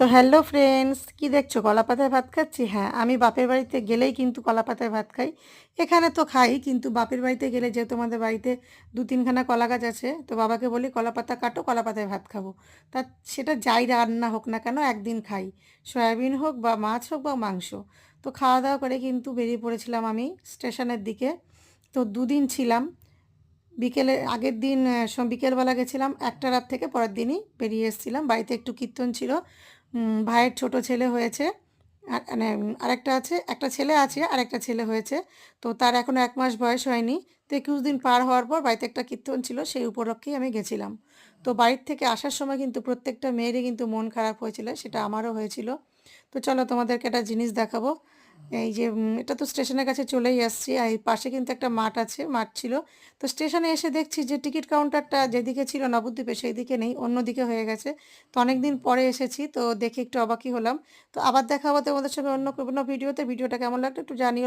তো hello friends, কি দেখছো? কলা পাতায় ভাত খাচ্ছি। হ্যাঁ, আমি বাপের বাড়িতে গেলেই কিন্তু কলা পাতায় ভাত খাই। এখানে তো খাই, কিন্তু বাপের বাড়িতে গেলে যেহেতু আমাদের বাড়িতে দু তিনখানা কলা গাছ আছে, তো বাবাকে বলি কলা পাতা কাটো, কলা পাতায় ভাত খাবো। তা সেটা যাই রান্না হোক না কেন একদিন খাই, সয়াবিন হোক বা মাছ হোক বা মাংস। তো খাওয়া দাওয়া করে কিন্তু বেরিয়ে পড়েছিলাম আমি স্টেশনের দিকে। তো দুদিন ছিলাম। বিকেলে আগের দিন বিকেলবেলা গেছিলাম, একটা রাত থেকে পরের দিনই বেরিয়ে এসেছিলাম। বাড়িতে একটু কীর্তন ছিল। ভাইয়ের ছোট ছেলে হয়েছে, আর মানে আরেকটা আছে, একটা ছেলে আছে আর একটা ছেলে হয়েছে। তো তার এখনও 1 মাস বয়স হয়নি। তো 21 দিন পার হওয়ার পর বাড়িতে একটা কীর্তন ছিল, সেই উপলক্ষেই আমি গেছিলাম। তো বাড়ির থেকে আসার সময় কিন্তু প্রত্যেকটা মেয়েরই কিন্তু মন খারাপ হয়েছিল, সেটা আমারও হয়েছিল। তো চলো তোমাদেরকে একটা জিনিস দেখাবো। এই যে এটা তো স্টেশনের কাছে চলেই আসছি, আর এই পাশে কিন্তু একটা মাঠ আছে, মাঠ ছিল। তো স্টেশনে এসে দেখছি যে টিকিট কাউন্টারটা যেদিকে ছিল নবদ্বীপে সেই দিকে নেই, অন্যদিকে হয়ে গেছে। তো অনেক দিন পরে এসেছি, তো দেখে একটু অবাকই হলাম। তো আবার দেখা হবে তোমাদের সঙ্গে অন্য কোনো ভিডিওতে। ভিডিওটা কেমন লাগলো একটু জানিও।